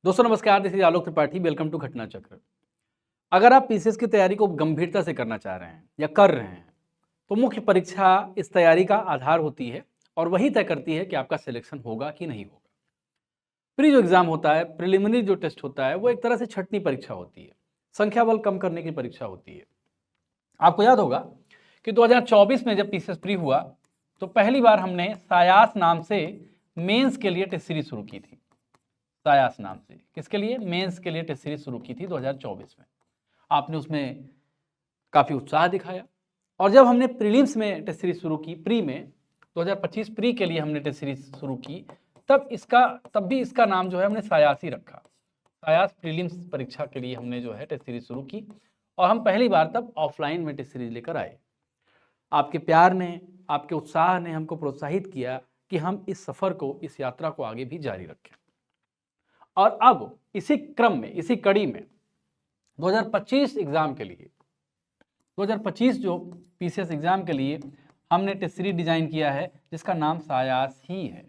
दोस्तों नमस्कार, this is Alok Tripathi. Welcome to Ghatna Chakra. अगर आप पीसीएस की तैयारी को गंभीरता से करना चाह रहे हैं या कर रहे हैं तो मुख्य परीक्षा इस तैयारी का आधार होती है और वही तय करती है कि आपका सिलेक्शन होगा कि नहीं होगा। प्री जो एग्जाम होता है, प्रिलिमिनरी जो टेस्ट होता है, वो एक तरह से छठवीं परीक्षा होती है, संख्या बल कम करने की परीक्षा होती है। आपको याद होगा कि 2024 में जब पीसीएस प्री हुआ तो पहली बार हमने सायास नाम से मेंस के लिए टेस्ट सीरीज शुरू की थी। सायास नाम से किसके लिए? मेंस के लिए टेस्ट सीरीज शुरू की थी 2024 में। आपने उसमें काफ़ी उत्साह दिखाया और जब हमने प्रीलिम्स में टेस्ट सीरीज शुरू की, प्री में 2025 प्री के लिए हमने टेस्ट सीरीज शुरू की, तब भी इसका नाम जो है हमने सायास ही रखा। सायास प्रीलिम्स परीक्षा के लिए हमने जो है टेस्ट सीरीज शुरू की और हम पहली बार तब ऑफलाइन में टेस्ट सीरीज लेकर आए। आपके प्यार ने, आपके उत्साह ने हमको प्रोत्साहित किया कि हम इस सफ़र को, इस यात्रा को आगे भी जारी रखें। और अब इसी क्रम में, इसी कड़ी में 2025 एग्जाम के लिए, 2025 जो पीसीएस एग्जाम के लिए हमने टेस्ट सीरीज डिजाइन किया है जिसका नाम सायास ही है।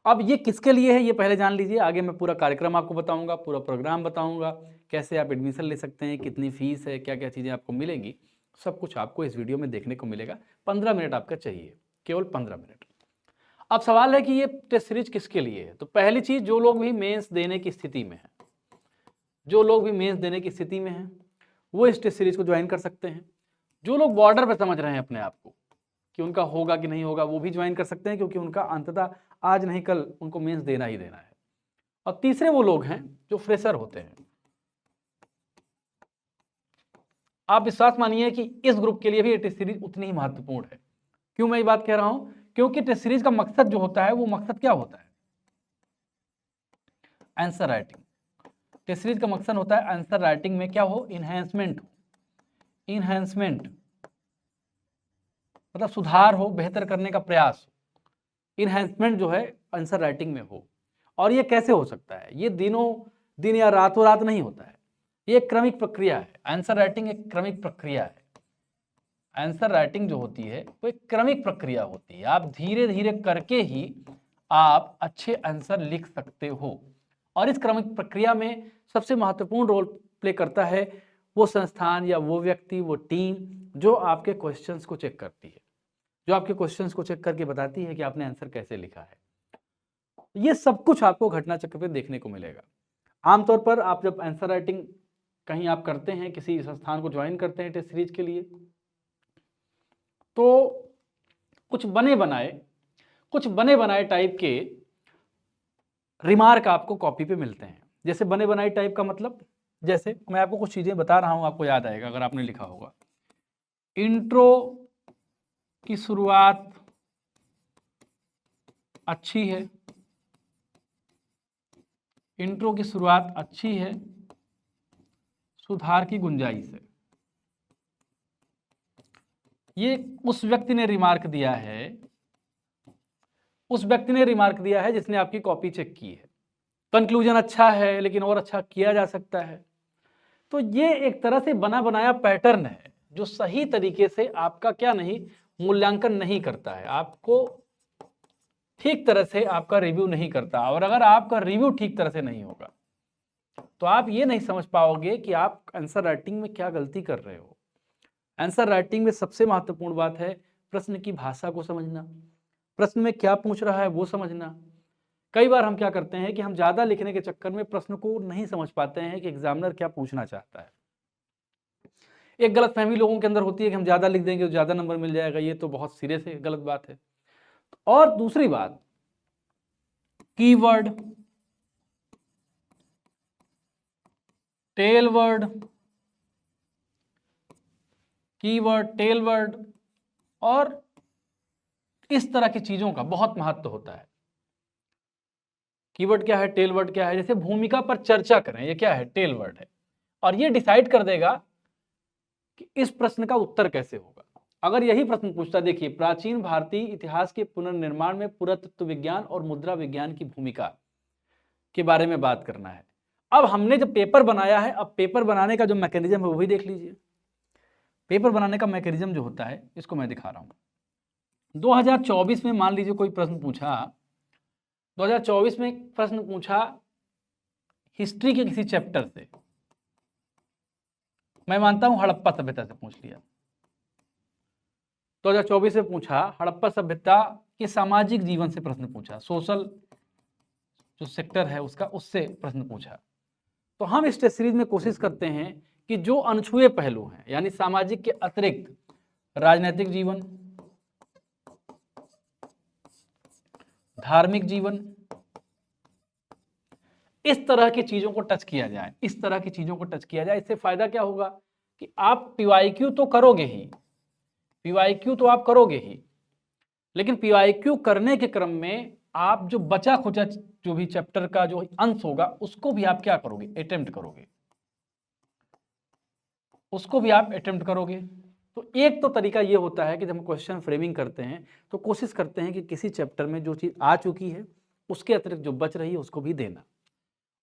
अब ये किसके लिए है ये पहले जान लीजिए, आगे मैं पूरा कार्यक्रम आपको बताऊंगा, पूरा प्रोग्राम बताऊंगा, कैसे आप एडमिशन ले सकते हैं, कितनी फीस है, क्या क्या चीज़ें आपको मिलेंगी, सब कुछ आपको इस वीडियो में देखने को मिलेगा। 15 मिनट आपका चाहिए, केवल 15 मिनट। अब सवाल है कि ये टेस्ट सीरीज किसके लिए है। तो पहली चीज, जो लोग भी मेंस देने की स्थिति में हैं, जो लोग भी मेंस देने की स्थिति में हैं वो इस टेस्ट सीरीज को ज्वाइन कर सकते हैं। जो लोग बॉर्डर पे समझ रहे हैं अपने आप को कि उनका होगा कि नहीं होगा, वो भी ज्वाइन कर सकते हैं, क्योंकि उनका अंततः आज नहीं कल उनको मेंस देना ही देना है। और तीसरे वो लोग हैं जो फ्रेशर होते हैं। आप विश्वास मानिए कि इस ग्रुप के लिए भी ये टेस्ट सीरीज उतनी ही महत्वपूर्ण है। क्यों मैं ये बात कह रहा हूं? क्योंकि टेस्ट सीरीज का मकसद जो होता है, वो मकसद क्या होता है? Answer writing. टेस्ट सीरीज का मकसद होता है आंसर राइटिंग में क्या हो? इन्हेंसमेंट हो। इन्हेंसमेंट मतलब सुधार हो, बेहतर करने का प्रयास हो। इन्हेंसमेंट जो है आंसर राइटिंग में हो। और ये कैसे हो सकता है? ये दिनों दिन या रातों रात नहीं होता है, ये एक क्रमिक प्रक्रिया है। आंसर राइटिंग एक क्रमिक प्रक्रिया है। आंसर राइटिंग जो होती है वो एक क्रमिक प्रक्रिया होती है। आप धीरे धीरे करके ही आप अच्छे आंसर लिख सकते हो। और इस क्रमिक प्रक्रिया में सबसे महत्वपूर्ण रोल प्ले करता है वो संस्थान या वो व्यक्ति, वो टीम जो आपके क्वेश्चंस को चेक करती है, जो आपके क्वेश्चंस को चेक करके बताती है कि आपने आंसर कैसे लिखा है। ये सब कुछ आपको घटना चक्र पे देखने को मिलेगा। आमतौर पर आप जब आंसर राइटिंग कहीं आप करते हैं, किसी संस्थान को ज्वाइन करते हैं टेस्ट सीरीज के लिए, तो कुछ बने बनाए टाइप के रिमार्क आपको कॉपी पे मिलते हैं। जैसे बने बनाए टाइप का मतलब, जैसे मैं आपको कुछ चीजें बता रहा हूं, आपको याद आएगा अगर आपने लिखा होगा। इंट्रो की शुरुआत अच्छी है, इंट्रो की शुरुआत अच्छी है, सुधार की गुंजाइश है। ये उस व्यक्ति ने रिमार्क दिया है, उस व्यक्ति ने रिमार्क दिया है जिसने आपकी कॉपी चेक की है। कंक्लूजन अच्छा है लेकिन और अच्छा किया जा सकता है। तो ये एक तरह से बना बनाया पैटर्न है जो सही तरीके से आपका क्या नहीं, मूल्यांकन नहीं करता है, आपको ठीक तरह से आपका रिव्यू नहीं करता। और अगर आपका रिव्यू ठीक तरह से नहीं होगा तो आप ये नहीं समझ पाओगे कि आप आंसर राइटिंग में क्या गलती कर रहे हो। आंसर राइटिंग में सबसे महत्वपूर्ण बात है प्रश्न की भाषा को समझना, प्रश्न में क्या पूछ रहा है वो समझना। कई बार हम क्या करते हैं कि हम ज्यादा लिखने के चक्कर में प्रश्न को नहीं समझ पाते हैं कि एग्जामिनर क्या पूछना चाहता है। एक गलतफहमी लोगों के अंदर होती है कि हम ज्यादा लिख देंगे तो ज्यादा नंबर मिल जाएगा। ये तो बहुत सिरे से गलत बात है। और दूसरी बात, keyword, tail word, keyword, tail word और इस तरह की चीजों का बहुत महत्व होता है। कीवर्ड क्या है, टेल वर्ड क्या है? जैसे भूमिका पर चर्चा करें, ये क्या है? टेल वर्ड है। और ये डिसाइड कर देगा कि इस प्रश्न का उत्तर कैसे होगा। अगर यही प्रश्न पूछता, देखिए प्राचीन भारतीय इतिहास के पुनर्निर्माण में पुरातत्व विज्ञान और मुद्रा विज्ञान की भूमिका के बारे में बात करना है। अब हमने जब पेपर बनाया है, अब पेपर बनाने का जो मैकेनिज्म है वो भी देख लीजिए। पेपर बनाने का मैकेनिज्म जो होता है इसको मैं दिखा रहा हूं। 2024 में मान लीजिए कोई प्रश्न पूछा, 2024 में प्रश्न पूछा हिस्ट्री के किसी चैप्टर से, मैं मानता हूं हड़प्पा सभ्यता से पूछ लिया, 2024 में पूछा, हड़प्पा सभ्यता के सामाजिक जीवन से प्रश्न पूछा, सोशल जो सेक्टर है उसका, उससे प्रश्न पूछा, तो हम इस टेस्ट सीरीज में कोशिश करते हैं कि जो अनछुए पहलू हैं, यानी सामाजिक के अतिरिक्त राजनीतिक जीवन, धार्मिक जीवन, इस तरह की चीजों को टच किया जाए, इस तरह की चीजों को टच किया जाए। इससे फायदा क्या होगा कि आप पीवाईक्यू तो करोगे ही, पीवाईक्यू तो आप करोगे ही, लेकिन पीवाईक्यू करने के क्रम में आप जो बचा खुचा जो भी चैप्टर का जो अंश होगा उसको भी आप क्या करोगे, अटेम्प्ट करोगे, उसको भी आप अटेम्प्ट करोगे। तो एक तो तरीका ये होता है कि जब हम क्वेश्चन फ्रेमिंग करते हैं तो कोशिश करते हैं कि किसी चैप्टर में जो चीज़ आ चुकी है उसके अतिरिक्त जो बच रही है उसको भी देना,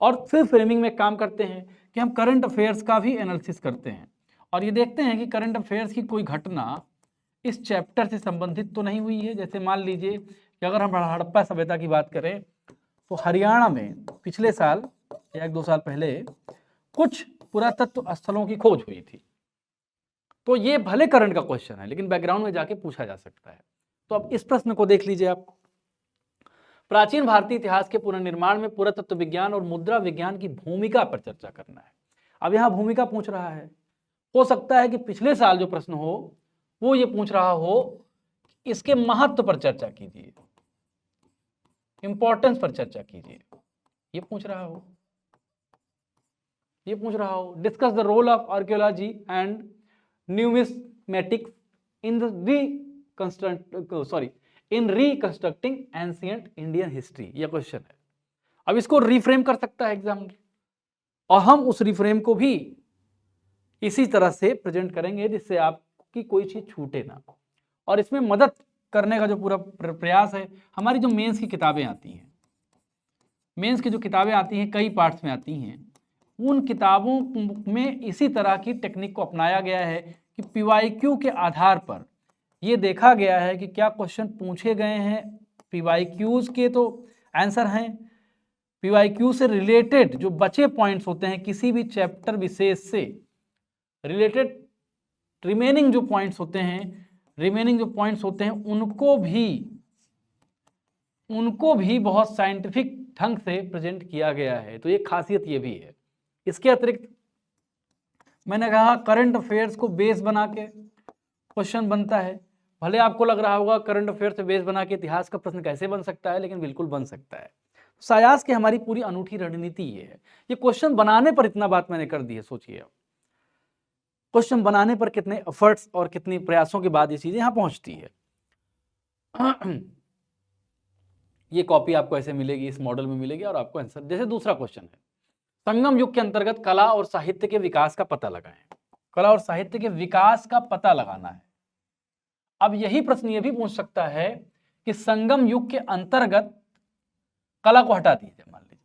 और फिर फ्रेमिंग में काम करते हैं कि हम करंट अफेयर्स का भी एनालिसिस करते हैं और ये देखते हैं कि करंट अफेयर्स की कोई घटना इस चैप्टर से संबंधित तो नहीं हुई है। जैसे मान लीजिए कि अगर हम हड़प्पा सभ्यता की बात करें तो हरियाणा में पिछले साल या 1-2 साल पहले कुछ पुरातत्व स्थलों की खोज हुई थी, तो ये भले करंट का क्वेश्चन है लेकिन बैकग्राउंड में जाके पूछा जा सकता है। तो अब इस प्रश्न को देख लीजिए आप, प्राचीन भारतीय इतिहास के पुनर्निर्माण में पुरातत्व विज्ञान और मुद्रा विज्ञान की भूमिका पर चर्चा करना है। अब यहाँ भूमिका पूछ रहा है, हो सकता है कि पिछले साल जो प्रश्न हो वो ये पूछ रहा हो इसके महत्व पर चर्चा कीजिए, इंपॉर्टेंस पर चर्चा कीजिए, ये पूछ रहा हो, ये पूछ रहा हो discuss the role of archaeology and numismatics in in reconstructing ancient Indian history, ये क्वेश्चन है। अब इसको रिफ्रेम कर सकता है एग्जामिनर और हम उस रिफ्रेम को भी इसी तरह से प्रेजेंट करेंगे जिससे आपकी कोई चीज छूटे ना। और इसमें मदद करने का जो पूरा प्रयास है, हमारी जो मेंस की किताबें आती हैं, मेंस की जो किताबें आती हैं कई पार्ट्स में आती हैं, उन किताबों में इसी तरह की टेक्निक को अपनाया गया है कि पीवाईक्यू के आधार पर ये देखा गया है कि क्या क्वेश्चन पूछे गए हैं, पीवाईक्यूज के तो आंसर हैं, पीवाईक्यू से रिलेटेड जो बचे पॉइंट्स होते हैं किसी भी चैप्टर विशेष से रिलेटेड रिमेनिंग जो पॉइंट्स होते हैं उनको भी बहुत साइंटिफिक ढंग से प्रेजेंट किया गया है। तो ये खासियत ये भी है। इसके अतिरिक्त मैंने कहा करंट अफेयर्स को बेस बना के क्वेश्चन बनता है। भले आपको लग रहा होगा करंट अफेयर से बेस बना के इतिहास का प्रश्न कैसे बन सकता है, लेकिन बिल्कुल बन सकता है। सायास की हमारी पूरी अनूठी रणनीति ये है। ये क्वेश्चन बनाने पर इतना बात मैंने कर दी है, सोचिए अब क्वेश्चन बनाने पर कितने एफर्ट्स और कितने प्रयासों के बाद ये चीजें यहां पहुंचती है। ये कॉपी आपको ऐसे मिलेगी, इस मॉडल में मिलेगी और आपको आंसर। जैसे दूसरा क्वेश्चन है, संगम युग के अंतर्गत कला और साहित्य के विकास का पता लगाएं। कला और साहित्य के विकास का पता लगाना है। अब यही प्रश्न ये भी पूछ सकता है कि संगम युग के अंतर्गत कला को हटा दीजिए, मान लीजिए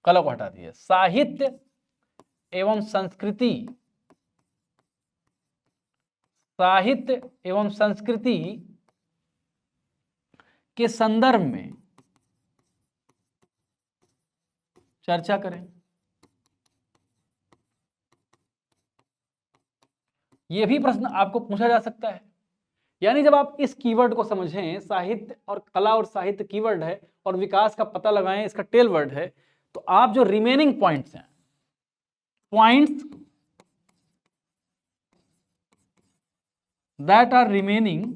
कला को हटा दीजिए, साहित्य एवं संस्कृति, साहित्य एवं संस्कृति के संदर्भ में चर्चा करें। यह भी प्रश्न आपको पूछा जा सकता है। यानी जब आप इस कीवर्ड को समझें, साहित्य और कला और साहित्य कीवर्ड है और विकास का पता लगाएं इसका टेल वर्ड है, तो आप जो रिमेनिंग पॉइंट्स हैं, points that are remaining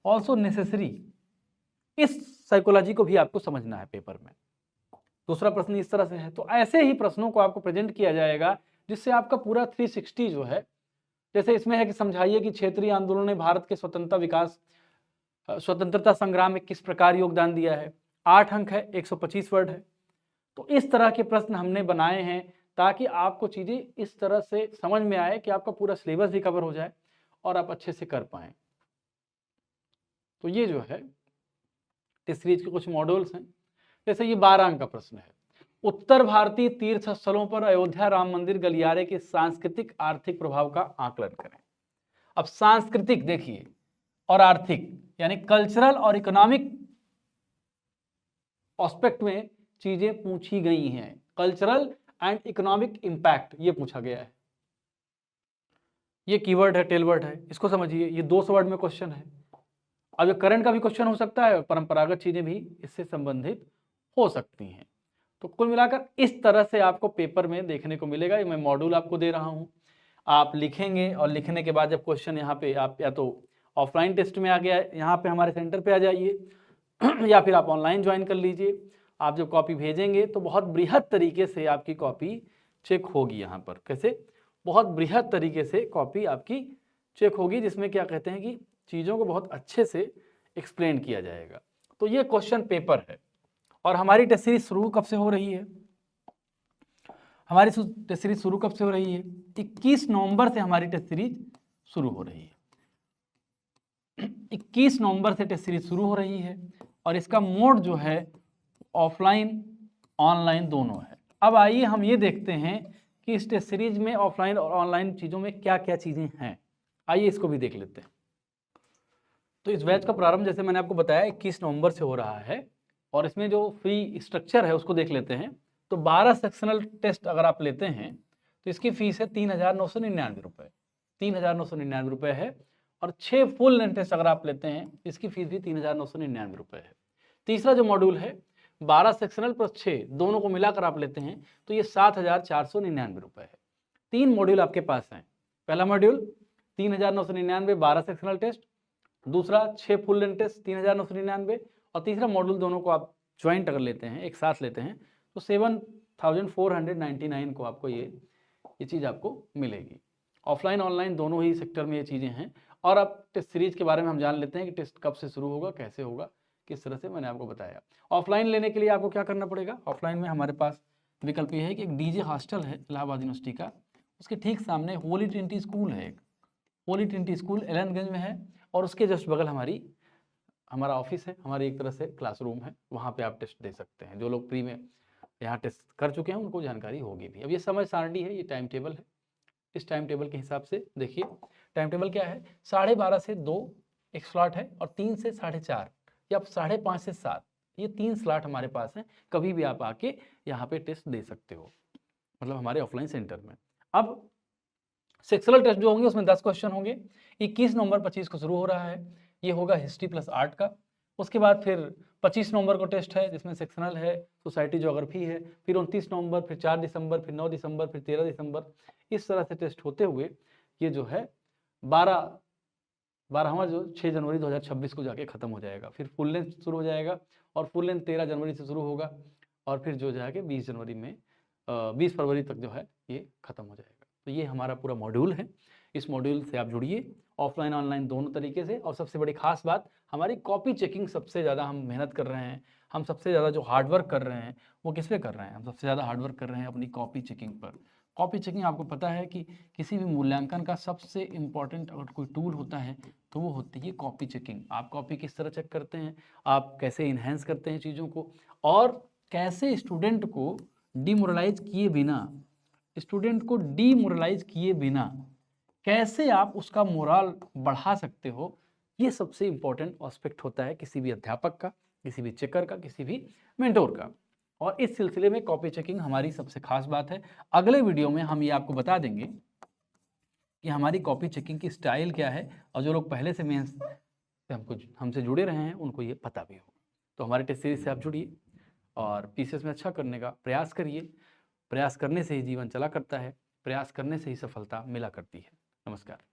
also necessary, इस साइकोलॉजी को भी आपको समझना है पेपर में। दूसरा प्रश्न इस तरह से है। तो ऐसे ही प्रश्नों को आपको प्रेजेंट किया जाएगा जिससे आपका पूरा 360 जो है, जैसे इसमें है कि समझाइए कि क्षेत्रीय आंदोलन ने भारत के स्वतंत्रता संग्राम में किस प्रकार योगदान दिया है। 8 अंक है, 125 वर्ड है। तो इस तरह के प्रश्न हमने बनाए हैं ताकि आपको चीजें इस तरह से समझ में आए कि आपका पूरा सिलेबस भी कवर हो जाए और आप अच्छे से कर पाए। तो ये जो है टेस्ट सीरीज के कुछ मॉड्यूल्स हैं। जैसे ये 12 अंक का प्रश्न है, उत्तर भारतीय तीर्थ स्थलों पर अयोध्या राम मंदिर गलियारे के सांस्कृतिक आर्थिक प्रभाव का आकलन करें। अब सांस्कृतिक देखिए और आर्थिक, यानी कल्चरल और इकोनॉमिक ऑस्पेक्ट में चीजें पूछी गई हैं। कल्चरल एंड इकोनॉमिक इम्पैक्ट ये पूछा गया है। ये कीवर्ड है, टेलवर्ड है, इसको समझिए। ये 200 वर्ड में क्वेश्चन है। अब ये करंट का भी क्वेश्चन हो सकता है और परंपरागत चीजें भी इससे संबंधित हो सकती हैं। तो कुल मिलाकर इस तरह से आपको पेपर में देखने को मिलेगा। ये मैं मॉड्यूल आपको दे रहा हूँ, आप लिखेंगे और लिखने के बाद जब क्वेश्चन यहाँ पे आप या तो ऑफलाइन टेस्ट में आ गया यहाँ पे हमारे सेंटर पे आ जाइए या फिर आप ऑनलाइन ज्वाइन कर लीजिए। आप जब कॉपी भेजेंगे तो बहुत बृहद तरीके से आपकी कॉपी चेक होगी। यहाँ पर कैसे बहुत बृहद तरीके से कॉपी आपकी चेक होगी, जिसमें क्या कहते हैं कि चीज़ों को बहुत अच्छे से एक्सप्लेन किया जाएगा। तो ये क्वेश्चन पेपर है। और हमारी टेस्ट सीरीज शुरू कब से हो रही है? हमारी टेस्ट सीरीज शुरू कब से हो रही है? 21 नवंबर से हमारी टेस्ट सीरीज शुरू हो रही है। 21 नवंबर से टेस्ट सीरीज शुरू हो रही है और इसका मोड जो है ऑफलाइन ऑनलाइन दोनों है। अब आइए हम ये देखते हैं कि इस टेस्ट सीरीज में ऑफलाइन और ऑनलाइन चीज़ों में क्या क्या चीज़ें हैं। आइए इसको भी देख लेते हैं। तो इस बैच का प्रारंभ जैसे मैंने आपको बताया 21 नवंबर से हो रहा है और इसमें जो फ्री स्ट्रक्चर है उसको देख लेते हैं। तो 12 सेक्शनल टेस्ट अगर आप लेते हैं तो इसकी फीस है 3,999 रुपये। 3,999 रुपये है। और 6 फुल लेंथ टेस्ट अगर आप लेते हैं इसकी फीस भी 3,999 रुपये है। तीसरा जो मॉड्यूल है 12 सेक्शनल प्लस 6 दोनों को मिलाकर आप लेते हैं तो ये 7,499 रुपये है। 3 मॉड्यूल आपके पास हैं। पहला मॉड्यूल 3,999 12 सेक्शनल टेस्ट, दूसरा 6 फुल लेंथ टेस्ट 3,999 और तीसरा मॉड्यूल दोनों को आप ज्वाइंट अगर लेते हैं एक साथ लेते हैं तो 7,499 को आपको ये चीज़ आपको मिलेगी। ऑफलाइन ऑनलाइन दोनों ही सेक्टर में ये चीज़ें हैं। और अब टेस्ट सीरीज के बारे में हम जान लेते हैं कि टेस्ट कब से शुरू होगा, कैसे होगा, किस तरह से मैंने आपको बताया। ऑफलाइन लेने के लिए आपको क्या करना पड़ेगा? ऑफलाइन में हमारे पास विकल्प ये है कि एक डीजे हॉस्टल है इलाहाबाद यूनिवर्सिटी का, उसके ठीक सामने होली ट्रिनिटी स्कूल है। एक होली ट्रिनिटी स्कूल एलनगंज में है और उसके जस्ट बगल हमारा ऑफिस है, हमारी एक तरह से क्लासरूम है। वहाँ पे आप टेस्ट दे सकते हैं। जो लोग प्री में यहाँ टेस्ट कर चुके हैं उनको जानकारी होगी भी। अब ये समय सारणी है, ये टाइम टेबल है। इस टाइम टेबल के हिसाब से देखिए टाइम टेबल क्या है, 12:30 से 2 एक स्लॉट है और 3 से 4:30 या 5:30 से 7 ये 3 स्लॉट हमारे पास हैं। कभी भी आप आके यहाँ पे टेस्ट दे सकते हो, मतलब हमारे ऑफलाइन सेंटर में। अब सेक्शनल टेस्ट जो होंगे उसमें 10 क्वेश्चन होंगे। 21 नवंबर 25 को शुरू हो रहा है। ये होगा हिस्ट्री प्लस आर्ट का। उसके बाद फिर 25 नवंबर को टेस्ट है जिसमें सेक्शनल है, सोसाइटी ज्योग्राफी है। फिर 29 नवंबर, फिर 4 दिसंबर, फिर 9 दिसंबर, फिर 13 दिसंबर, इस तरह से टेस्ट होते हुए ये जो है 12वां जो 6 जनवरी 2026 को जाके ख़त्म हो जाएगा। फिर फुल लेंथ शुरू हो जाएगा और फुल लेंथ 13 जनवरी से शुरू होगा और फिर जो जाके 20 जनवरी में 20 फरवरी तक जो है ये ख़त्म हो जाएगा। तो ये हमारा पूरा मॉड्यूल है। इस मॉड्यूल से आप जुड़िए ऑफलाइन ऑनलाइन दोनों तरीके से। और सबसे बड़ी खास बात, हमारी कॉपी चेकिंग सबसे ज़्यादा हम मेहनत कर रहे हैं। हम सबसे ज़्यादा जो हार्डवर्क कर रहे हैं वो किस पे कर रहे हैं? हम सबसे ज़्यादा हार्डवर्क कर रहे हैं अपनी कॉपी चेकिंग पर। कॉपी चेकिंग आपको पता है कि किसी भी मूल्यांकन का सबसे इम्पॉर्टेंट अगर कोई टूल होता है तो वो होती है कॉपी चेकिंग। आप कॉपी किस तरह चेक करते हैं, आप कैसे इन्हेंस करते हैं चीज़ों को, और कैसे स्टूडेंट को डिमोरलाइज किए बिना कैसे आप उसका मोरल बढ़ा सकते हो, ये सबसे इम्पोर्टेंट एस्पेक्ट होता है किसी भी अध्यापक का, किसी भी चेकर का, किसी भी मेंटोर का। और इस सिलसिले में कॉपी चेकिंग हमारी सबसे खास बात है। अगले वीडियो में हम ये आपको बता देंगे कि हमारी कॉपी चेकिंग की स्टाइल क्या है और जो लोग पहले से मेंस से हमसे जुड़े रहे हैं उनको ये पता भी हो। तो हमारे टेस्ट सीरीज से आप जुड़िए और पीसीएस में अच्छा करने का प्रयास करिए। प्रयास करने से ही जीवन चला करता है, प्रयास करने से ही सफलता मिला करती है। नमस्कार।